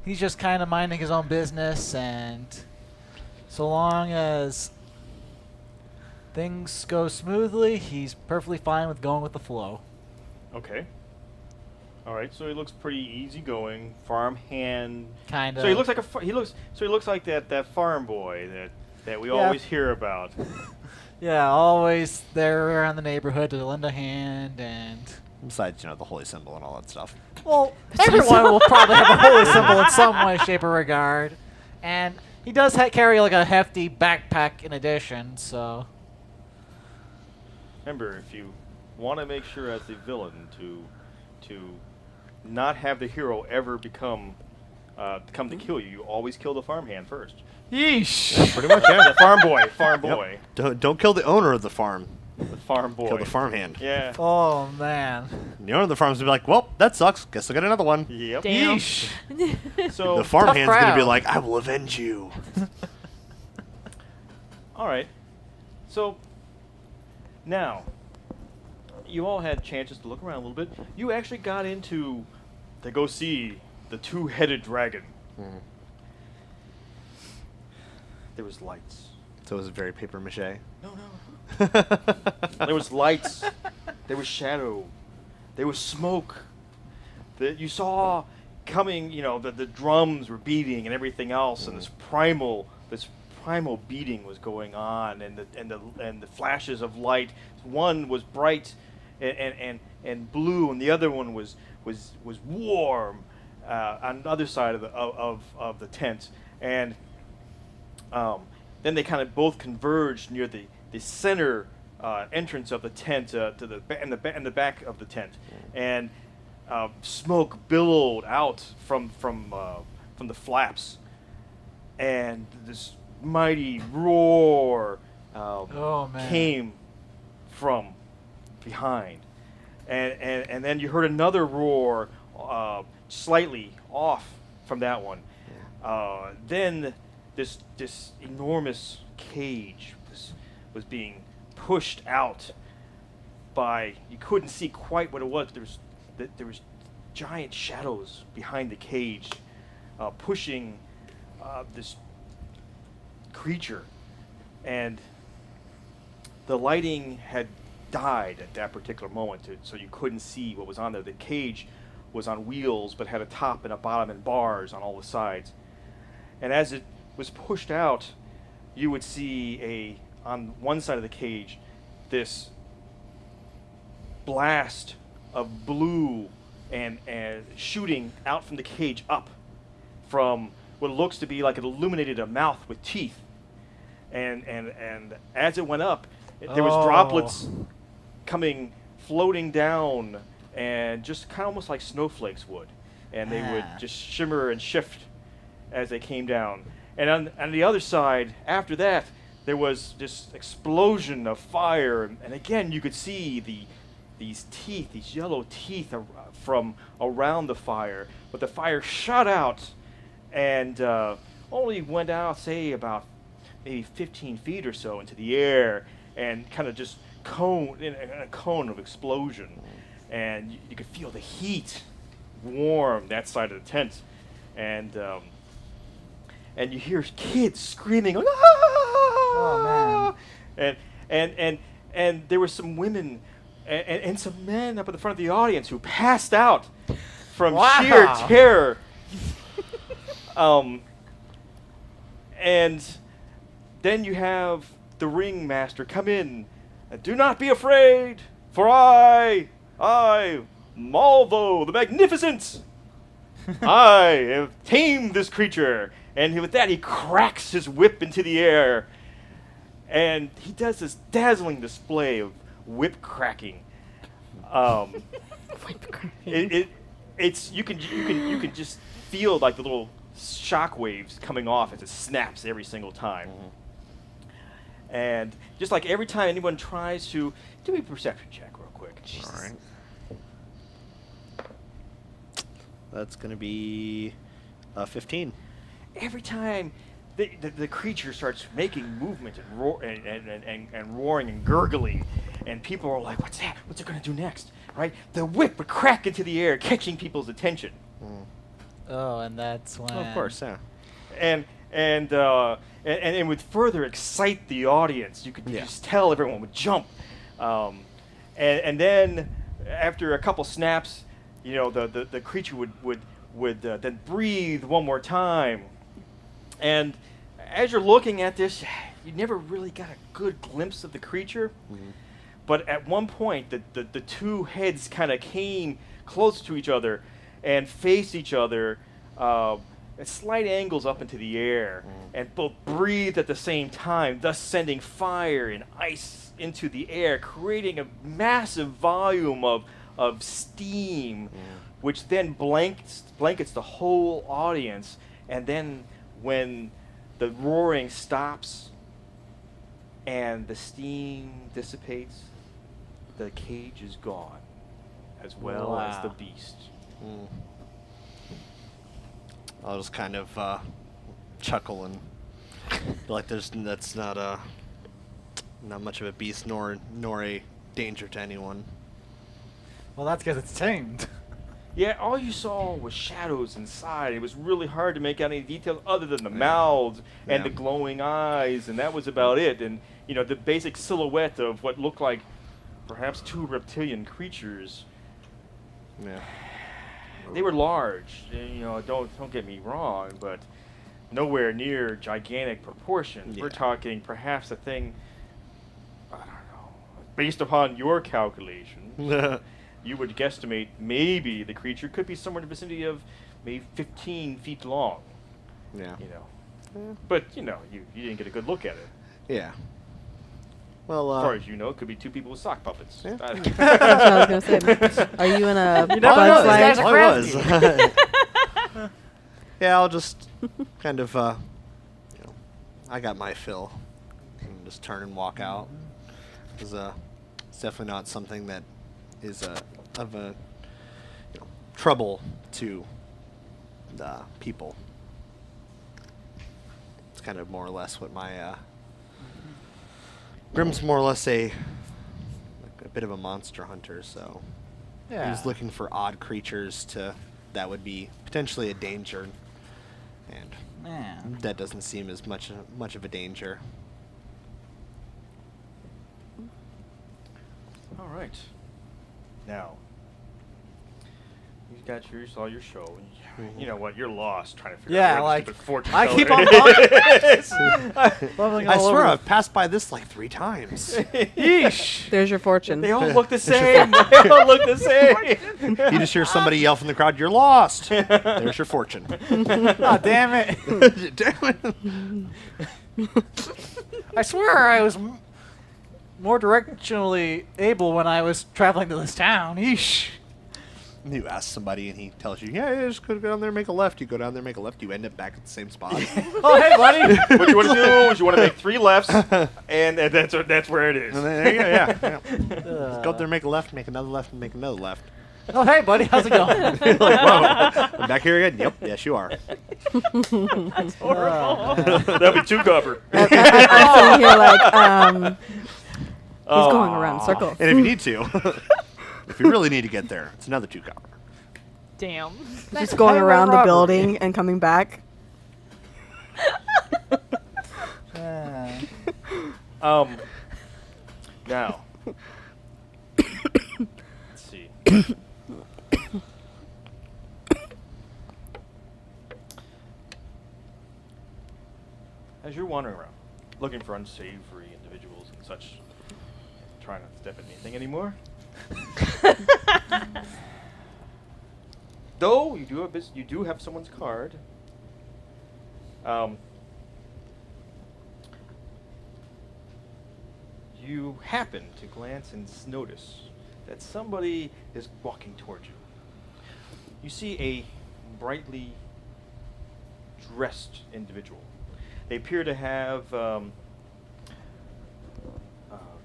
he's just kind of minding his own business, and so long as things go smoothly, he's perfectly fine with going with the flow. Okay. All right. So he looks pretty easygoing, farmhand. Kind of. So he looks like he looks like that farm boy that we always hear about. Yeah, always there around the neighborhood to lend a hand, and Besides, the holy symbol and all that stuff. well, everyone will probably have a holy symbol in some way, shape, or regard. And he does carry like a hefty backpack in addition, so. Remember, if you want to make sure as the villain to not have the hero ever come to kill you, you always kill the farmhand first. Yeesh. Pretty much, yeah. The farm boy. Don't kill the owner of the farm. The farm boy. Kill the farmhand. Yeah. Oh man. The owner of the farm's gonna be like, well, that sucks. Guess I'll get another one. Yep. Damn. Yeesh. So The farmhand's gonna be crowd. like, I will avenge you. all right. So now you all had chances to look around a little bit. You actually got to go see the two-headed dragon. Mm. There was lights. So it was very paper mache. No. There was lights. There was shadow. There was smoke. That you saw coming. The drums were beating and everything else, and this primal beating was going on, and the flashes of light. One was bright and blue, and the other one was warm on the other side of the tent, and then they kind of both converged near the center entrance of the tent to the back of the tent, and smoke billowed out from the flaps, and this mighty roar Oh man. came from behind, and then you heard another roar slightly off from that one. Then this enormous cage was being pushed out by, you couldn't see quite what it was. There was giant shadows behind the cage pushing this creature, and the lighting had died at that particular moment, so you couldn't see what was on there. The cage was on wheels but had a top and a bottom and bars on all the sides, and as it was pushed out, you would see on one side of the cage this blast of blue and shooting out from the cage up from what looks to be like it illuminated a mouth with teeth, and as it went up, there was droplets floating down, and just kind of almost like snowflakes would, and they would just shimmer and shift as they came down. And on the other side, after that, there was this explosion of fire, and again you could see these teeth, these yellow teeth from around the fire, but the fire shot out and only went out, say, about maybe 15 feet or so into the air, and kind of just in a cone of explosion, and you could feel the heat warm that side of the tent, and you hear kids screaming, "Ah!" Oh man! And there were some women and some men up at the front of the audience who passed out from sheer terror. And then you have the ringmaster come in. "Do not be afraid, for I, Malvo the Magnificent, I have tamed this creature." And with that, he cracks his whip into the air, and he does this dazzling display of whip cracking. Whip cracking. It's you can just feel like the little shock waves coming off as it snaps every single time. Mm-hmm. And just like every time anyone tries to do a perception check real quick. All right. That's going to be 15. Every time the creature starts making movement and roaring and gurgling, and people are like, "What's that? What's it going to do next?" Right? The whip would crack into the air, catching people's attention. Oh, and that's when. Oh, of course, yeah. and it would further excite the audience. You could Yeah. just tell everyone would jump, and then after a couple snaps, you know, the creature would then breathe one more time, and as you're looking at this, you never really got a good glimpse of the creature. Mhm. But at one point, the two heads kind of came close to each other and faced each other at slight angles up into the air, and both breathed at the same time, thus sending fire and ice into the air, creating a massive volume of steam, which then blankets the whole audience. And then when the roaring stops and the steam dissipates, the cage is gone, as well as the Wow. beast. Mm. I'll just kind of chuckle and be like, that's not much of a beast nor a danger to anyone. Well, that's because it's tamed. Yeah, all you saw was shadows inside. It was really hard to make out any details other than the mouths and Yeah. the glowing eyes, and that was about it. And, you know, the basic silhouette of what looked like perhaps two reptilian creatures. Yeah. They were large, you know, don't get me wrong, but nowhere near gigantic proportions. We're Yeah. talking perhaps a thing, I don't know, based upon your calculations, you would guesstimate maybe the creature could be somewhere in the vicinity of maybe 15 feet long, Yeah. you know. Yeah. But, you know, you didn't get a good look at it. Yeah. Well, As far as you know, it could be two people with sock puppets. Yeah. I- That's what I was gonna say. Are you in a You never know, these guys bug are fight? crafty. Yeah, I'll just kind of, you know, I got my fill, and just turn and walk out. Because it's definitely not something that is of a you know, trouble to the people. It's kind of more or less what my Grim's more or less a bit of a monster hunter, so Yeah. he's looking for odd creatures that would be potentially a danger, and Man. that doesn't seem as much of a danger. All right. Now, you got saw your show, and you know what? You're lost trying to figure Yeah, out where like, the stupid fortune I keep teller on is. Bubbling I all swear over I've passed by this like 3 times. Yeesh. There's your fortune. They all look the same. They all look the same. You just hear somebody yell from the crowd, "You're lost!" There's your fortune. Oh, damn it. Damn it. I swear I was more directionally able when I was traveling to this town. Yeesh. You ask somebody and he tells you, "Yeah, just go down there, make a left." You go down there, make a left. You end up back at the same spot. Oh, hey, buddy. What you want to do is you want to make 3 lefts, and that's where it is. And then, yeah. Just go Uh, up there, make a left, make another left, and make another left. Oh, hey, buddy. How's it going? Like, whoa, I'm back here again. Yep, yes, you are. That'll be 2 cover. I'm sitting here like, he's going around in circles. And if you need to, if you really need to get there, it's another 2 copper. Damn. Just going highway around the robbery. building and coming back. Now, let's see. As you're wandering around, looking for unsavory individuals and such, try not to step in anything anymore. Though you do have someone's card. You happen to glance and notice that somebody is walking towards you. You see a brightly dressed individual. They appear to have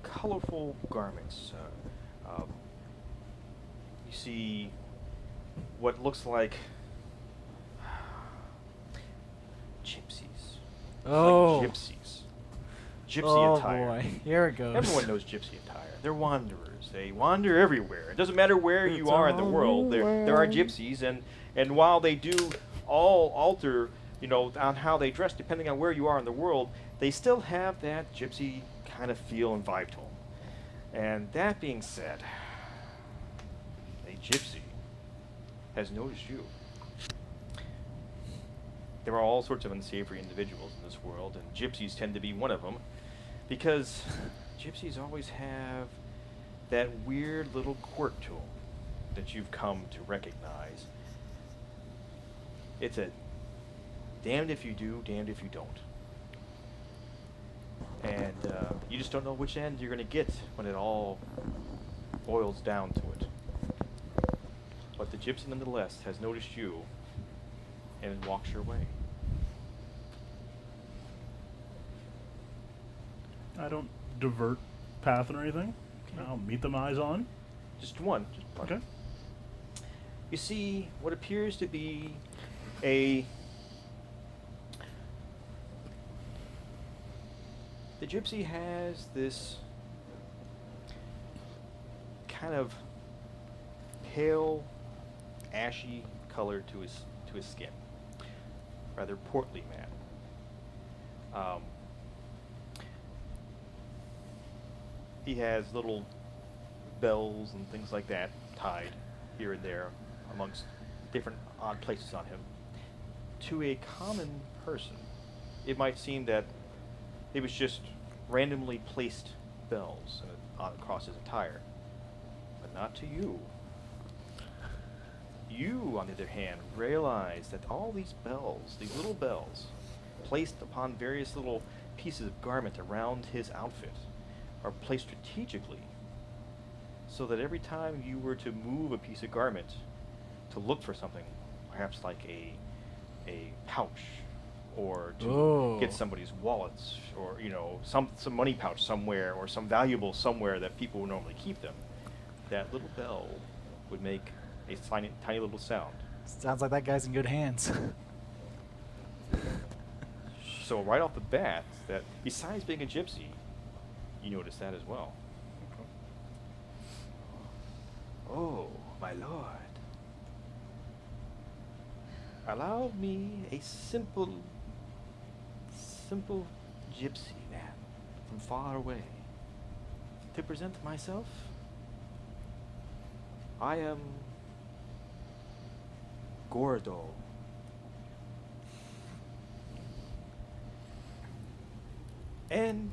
colorful garments. You see what looks like gypsies. Oh. Like gypsies. Gypsy Oh, attire. boy. Here it goes. Everyone knows gypsy attire. They're wanderers. They wander everywhere. It doesn't matter where you are in the world. There are gypsies, and while they do all alter, on how they dress depending on where you are in the world, they still have that gypsy kind of feel and vibe to them. And that being said, a gypsy has noticed you. There are all sorts of unsavory individuals in this world, and gypsies tend to be one of them, because gypsies always have that weird little quirk to them that you've come to recognize. It's a damned if you do, damned if you don't. And you just don't know which end you're going to get when it all boils down to it. But the gypsy, nonetheless, has noticed you and walks your way. I don't divert path or anything. I'll meet them eyes on. Just one. Okay. You see what appears to be the gypsy has this kind of pale, ashy color to his skin. Rather portly man. He has little bells and things like that tied here and there amongst different odd places on him. To a common person, it might seem that it was just randomly placed bells across his attire. But not to you. You, on the other hand, realize that all these bells, these little bells, placed upon various little pieces of garment around his outfit, are placed strategically so that every time you were to move a piece of garment to look for something, perhaps like a pouch, or to get somebody's wallets, or some money pouch somewhere, or some valuable somewhere that people would normally keep them, that little bell would make a tiny little sound. Sounds like that guy's in good hands. So right off the bat, that besides being a gypsy, you notice that as well. Oh, my lord. Allow me a simple gypsy man from far away to present myself. I am Gordo. And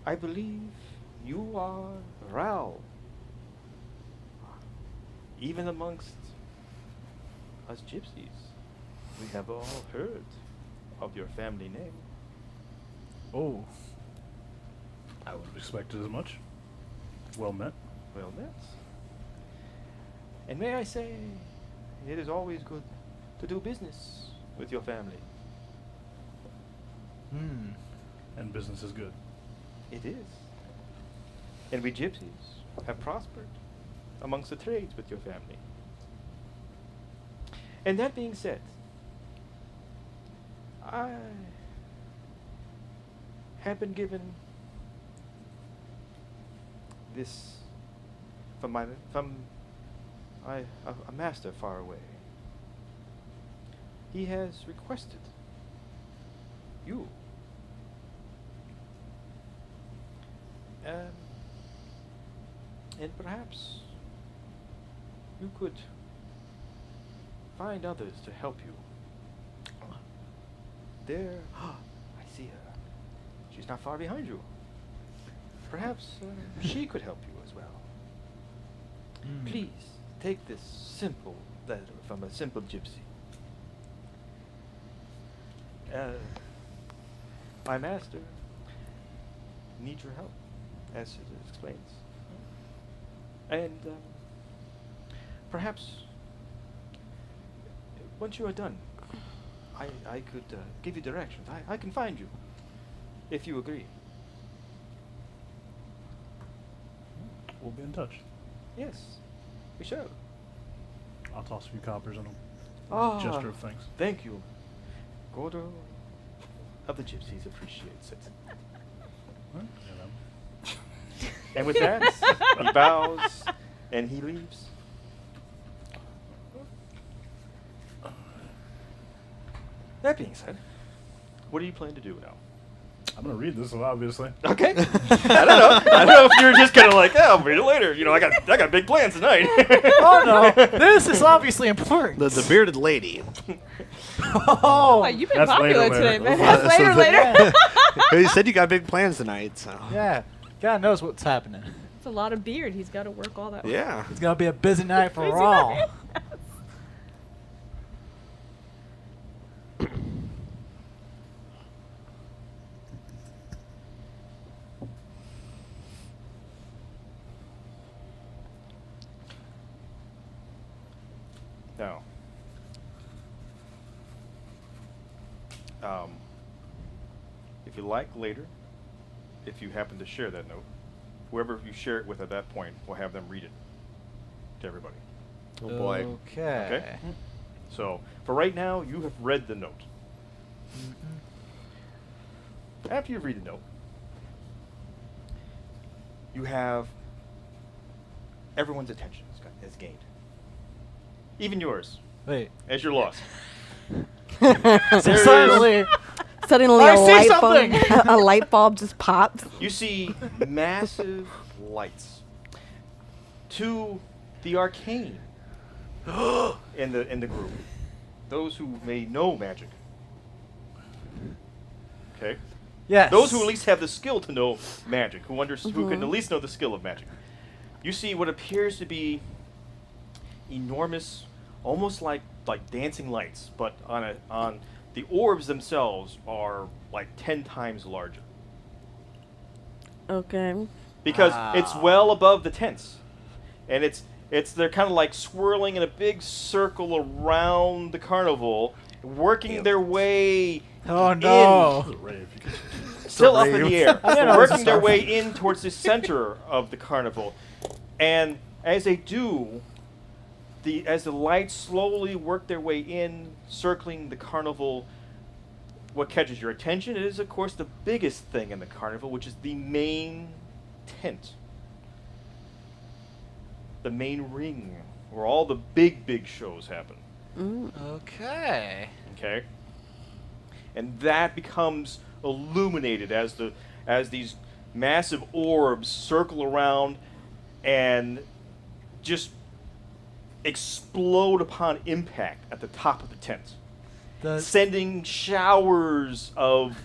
I believe you are Ral. Even amongst us gypsies, we have all heard of your family name. Oh. I would have expected as much. Well met. Well met. And may I say, it is always good to do business with your family. And business is good. It is. And we gypsies have prospered amongst the trades with your family. And that being said, I have been given this from a master far away. He has requested you. And perhaps you could find others to help you. There, I see her. She's not far behind you. Perhaps she could help you as well. Please, take this simple letter from a simple gypsy. My master needs your help, as it explains. And perhaps once you are done, I could give you directions. I can find you, if you agree. We'll be in touch. Yes, we shall. I'll toss a few coppers in them. Ah, Gesture of thanks. Thank you. Gordo of the Gypsies appreciates it. Huh? Yeah, And with that, he bows and he leaves. That being said, what do you plan to do now? I'm gonna read this, obviously. Okay. I don't know. I don't know if you're just kind of like, I'll read it later. You know, I got big plans tonight. Oh no, this is obviously important. The bearded lady. Oh, Oh, you've been That's popular later, today, later. man. That's So later. You said you got big plans tonight, so. yeah. God knows what's happening. It's a lot of beard. He's got to work all that. Yeah. It's gonna be a busy night for Busy all. night. Now, if you like later, if you happen to share that note, whoever you share it with at that point will have them read it to everybody. Oh boy. Okay. Okay. So, for right now, you have read the note. After you read the note, you have everyone's attention is gained. Even yours, Wait. as you're lost. So There suddenly, Suddenly, I a see light something! bulb. A light bulb just popped. You see massive lights to the arcane in the group. Those who may know magic. Okay? yes. Those who at least have the skill to know magic, who can at least know the skill of magic. You see what appears to be enormous, almost like dancing lights, but on the orbs themselves are like 10 times larger. Okay. Because it's Wow. well above the tents, and they're kind of like swirling in a big circle around the carnival, working their way Oh no. Ray, if you could- still up in the air, I didn't know this working was their starting. way in towards the center of the carnival, and as they do, as the lights slowly work their way in, circling the carnival, what catches your attention is, of course, the biggest thing in the carnival, which is the main tent. The main ring, where all the big shows happen. Okay. Okay? And that becomes illuminated as these massive orbs circle around and just explode upon impact at the top of the tent, sending showers of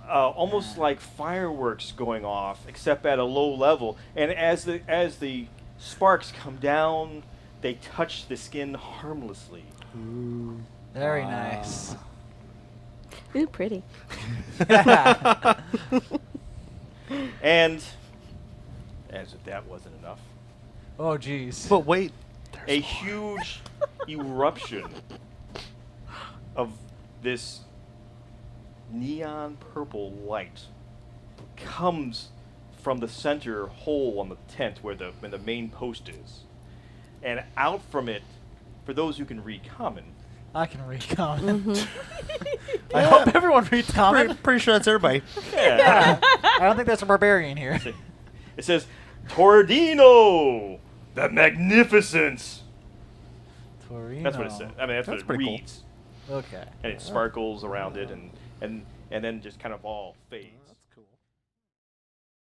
almost like fireworks going off, except at a low level. And as the sparks come down, they touch the skin harmlessly. Very nice. Ooh, pretty. And as if that wasn't enough, Oh jeez. But wait. a huge eruption of this neon purple light comes from the center hole on the tent where the main post is, and out from it, for those who can read common, I can read common. I hope everyone reads common. Pretty sure that's everybody. yeah, I don't think there's a barbarian here. it says Tordino, the Magnificent. Torino. That's what it says. I mean, that's what it pretty cool. reads. Okay. And it sparkles around it, and then just kind of all fades.